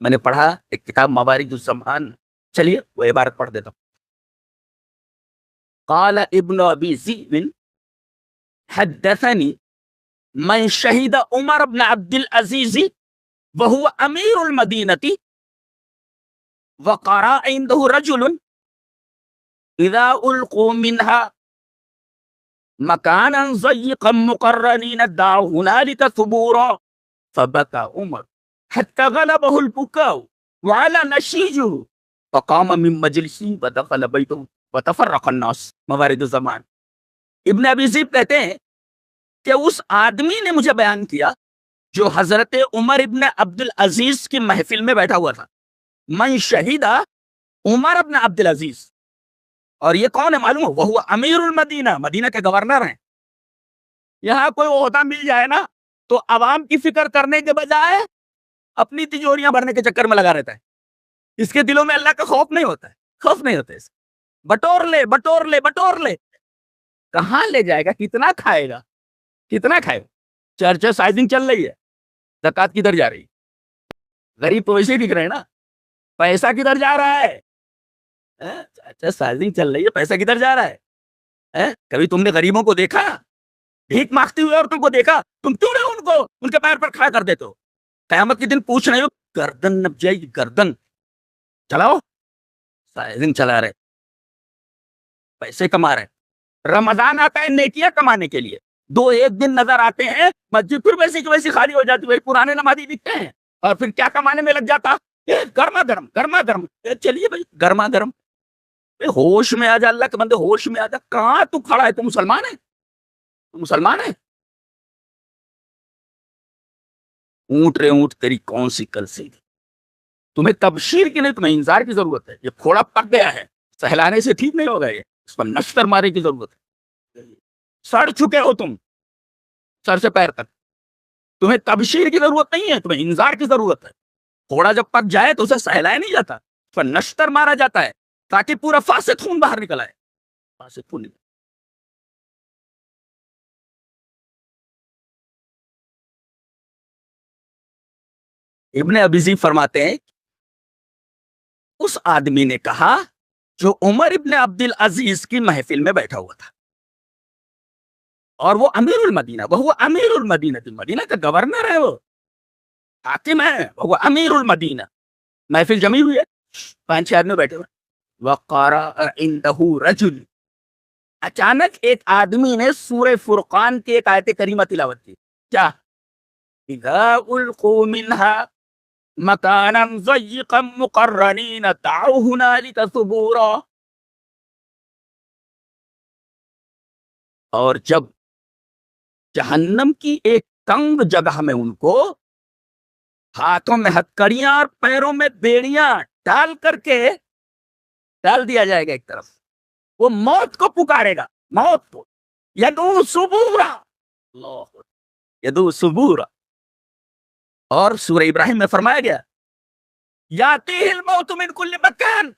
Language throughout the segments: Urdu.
میں نے پڑھا ایک کتاب موارد الزمان، چلیے وہ عبارت پڑھ دیتا ہوں. قال ابن ابی ذئب حدثني من شهد عمر بن عبد العزيز وهو امير المدينة وقرأ عنده رجل اذا القوا منها مكانا ضيقا مقرنين دعوا هنالك ثبورا فبكى عمر حتى غلبه البكاء وعلى نشيجه فقام من مجلسه ودخل بيته وتفرق الناس. موارد الزمان. ابن ابی ذئب کہتے ہیں کہ اس آدمی نے مجھے بیان کیا جو حضرت عمر ابن عبد العزیز کی محفل میں بیٹھا ہوا تھا. من شہیدہ عمر ابن عبد العزیز، اور یہ کون ہے معلوم ہو؟ وہ امیر المدینہ، مدینہ کے گورنر ہیں. یہاں کوئی عہدہ مل جائے نا تو عوام کی فکر کرنے کے بجائے اپنی تجوریاں بھرنے کے چکر میں لگا رہتا ہے. اس کے دلوں میں اللہ کا خوف نہیں ہوتا ہے، خوف نہیں ہوتا ہے. بٹور لے بٹور لے بٹور لے، کہاں لے جائے گا؟ کتنا کھائے گا؟ کتنا کھائے گا؟ چرچ سائزنگ چل رہی ہے، زکات کدھر جا رہی ہے؟ غریب تو ویسے ہی دکھ رہے ہیں نا، پیسہ کدھر جا رہا ہے؟ چرچ سائزنگ چل رہی ہے، پیسہ کدھر جا رہا ہے؟ کبھی تم نے غریبوں کو دیکھا؟ بھیک مانگتے ہوئے عورتوں کو دیکھا؟ تم کیوں نہیں ان کو ان کے پیر پر کھڑا کر دیتے ہو؟ قیامت کے دن پوچھ رہے ہو، گردن نپ جائے گی، گردن. چلاؤ، سائزنگ چلا رہے، پیسے کما رہے. رمضان آتا ہے نیکیاں کمانے کے لیے، دو ایک دن نظر آتے ہیں، مسجد پھر ویسی کی ویسی خالی ہو جاتی ہے، پرانے نمازی دکھتے ہیں، اور پھر کیا کمانے میں لگ جاتا؟ گرما گرم گرما گرم. چلیے بھائی گرما گرم، ہوش میں آ جا، اللہ کے بندے ہوش میں آ جا. کہاں تو کھڑا ہے؟ تو مسلمان ہے؟ تو مسلمان ہے؟ اونٹ رے اونٹ تیری کون سی کل سی؟ تمہیں تبشیر کی نہیں، تمہیں انذار کی ضرورت ہے. یہ پھوڑا پک گیا ہے، سہلانے سے ٹھیک نہیں ہوگا، یہ اس پر نشتر مارے کی ضرورت ہے. سڑ چکے ہو تم سر سے پیر تک. تمہیں تبشیر کی ضرورت نہیں ہے، تمہیں انذار کی ضرورت ہے. پھوڑا جب پک جائے تو اسے سہلایا نہیں جاتا، اس پر نشتر مارا جاتا ہے تاکہ پورا فاسد خون باہر نکل آئے. فاسد خون نکل. ابن ابی ذئب فرماتے ہیں اس آدمی نے کہا جو عمر ابن عبد العزیز کی محفل میں بیٹھا ہوا تھا، اور وہ امیر المدینہ، وہ امیر المدینہ، مدینہ کا گورنر ہے، وہ حاکم ہے، وہ امیر المدینہ. محفل جمی ہوئی ہے، 5-6 آدمی بیٹھے ہوئے. وقرأ عنده رجل، اچانک ایک آدمی نے سورہ فرقان کی ایک آیت کریمہ تلاوت کی. کیا؟ اذا القوا منها مکانا ضیقا مقرنین دعوا ہنالک ثبورا. اور جب جہنم کی ایک تنگ جگہ میں ان کو ہاتھوں میں ہتکڑیاں اور پیروں میں بیڑیاں ڈال کر کے ڈال دیا جائے گا ایک طرف، وہ موت کو پکارے گا، موت کو. یدعو ثبورا، اللہ یدعو ثبورا. اور سورہ ابراہیم میں فرمایا گیا یاتیہ الموت من کل مکان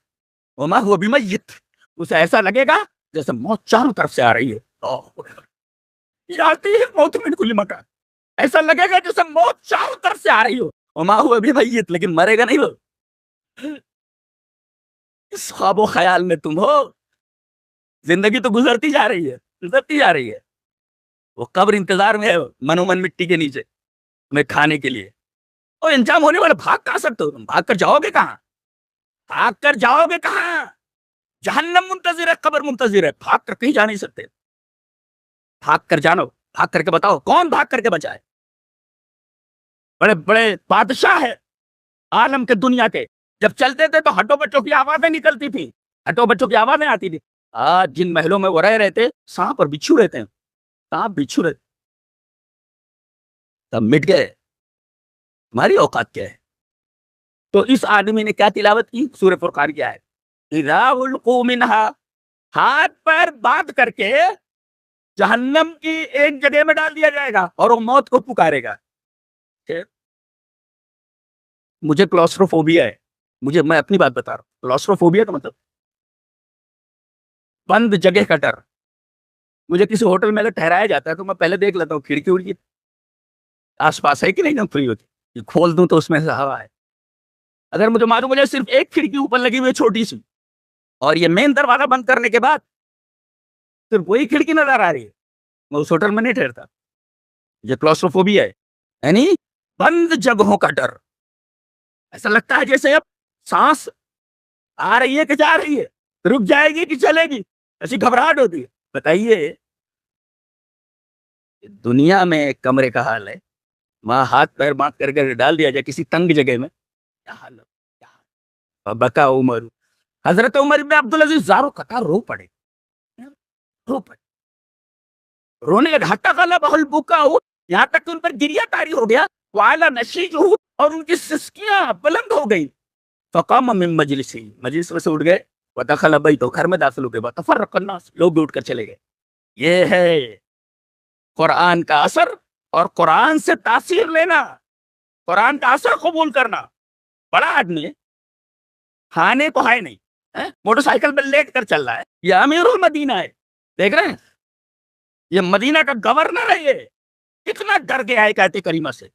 وما هو بمیت. اسے ایسا لگے گا جیسے موت چاروں طرف سے آ رہی ہے. یاتیہ الموت من کل مکان، ایسا لگے گا جیسے موت چاروں طرف سے آ رہی ہو. وما هو بمیت، لیکن مرے گا نہیں وہ. اس خواب و خیال میں تم ہو، زندگی تو گزرتی جا رہی ہے، گزرتی جا رہی ہے. وہ قبر انتظار میں ہے، من و من مٹی کے نیچے تمہیں کھانے کے لیے. اور انجام ہونے والے بھاگ کہاں سکتے ہو؟ تم بھاگ کر جاؤ گے کہاں؟ بھاگ کر جاؤ گے کہاں؟ جہنم منتظر ہے، قبر منتظر ہے، بھاگ کر کہیں جا نہیں سکتے. بھاگ کر جانو، بھاگ کر کے بتاؤ کون بھاگ کر کے بچائے؟ بڑے بڑے بادشاہ ہے عالم کے، دنیا کے، جب چلتے تھے تو ہٹو بچوں کی آوازیں نکلتی تھی، ہٹو بچوں کی آوازیں آتی تھی. آج جن محلوں میں وہ رہ رہے تھے، سانپ اور بچھو رہتے ہیں، سانپ بچھو رہتے، سب مٹ گئے. تمہاری اوقات کیا ہے؟ تو اس آدمی نے کیا تلاوت کی؟ سورہ فرقان کی آیت اذا القوا منها، ہاتھ پیر باندھ کر کے جہنم کی ایک جگہ میں ڈال دیا جائے گا اور وہ موت کو پکارے گا. مجھے کلاسٹروفوبیا ہے، میں اپنی بات بتا رہا ہوں. کلاسٹروفوبیا کا مطلب بند جگہ کا ڈر. مجھے کسی ہوٹل میں اگر ٹھہرایا جاتا ہے تو میں پہلے دیکھ لیتا ہوں کھڑکی اڑکی آس پاس ہے کہ نہیں، جب فری ہوتی کھول دوں تو اس میں سے ہوا ہے. اگر مجھے معلوم ہو جائے صرف ایک کھڑکی اوپر لگی ہوئی ہے چھوٹی سی، اور یہ مین دروازہ بند کرنے کے بعد صرف وہی کھڑکی نظر آ رہی ہے، میں اس ہوٹل میں نہیں ٹھہرتا. یہ کلاسٹروفوبیا ہے، یعنی بند جگہوں کا ڈر. ایسا لگتا ہے جیسے اب سانس آ رہی ہے کہ جا رہی ہے، رک جائے گی کہ چلے گی، ایسی گھبراہٹ ہوتی ہے. بتائیے دنیا میں ایک کمرے کا حال ہے، وہاں ہاتھ پیر باندھ کر کے ڈال دیا جائے کسی تنگ جگہ میں، کیا حال ہو. بکا عمر، حضرت عمر بن عبدالعزیز زارو قطار رو پڑے، رو پڑے، رونے لگا. حتی غلبہ البکاء، یہاں تک کہ ان پر گریا طاری ہو گیا. وعلی نشیجہ، اور ان کی سسکیاں بلند ہو گئی. فقام من مجلسی، مجلس میں سے اٹھ گئے. ودخل بیتہ، گھر میں داخل ہو گئے. وتفرق الناس، لوگ بھی اٹھ کر چلے گئے. یہ ہے قرآن کا اثر، اور قرآن سے تاثیر لینا، قرآن کا اثر قبول کرنا. بڑا آدمی ہے، کھانے کو ہے نہیں، موٹر سائیکل پہ لیٹ کر چل رہا ہے، یہ امیر المدینہ ہے، دیکھ رہے ہیں، یہ مدینہ کا گورنر ہے. یہ کتنا ڈر گیا ہے آیت کریمہ سے.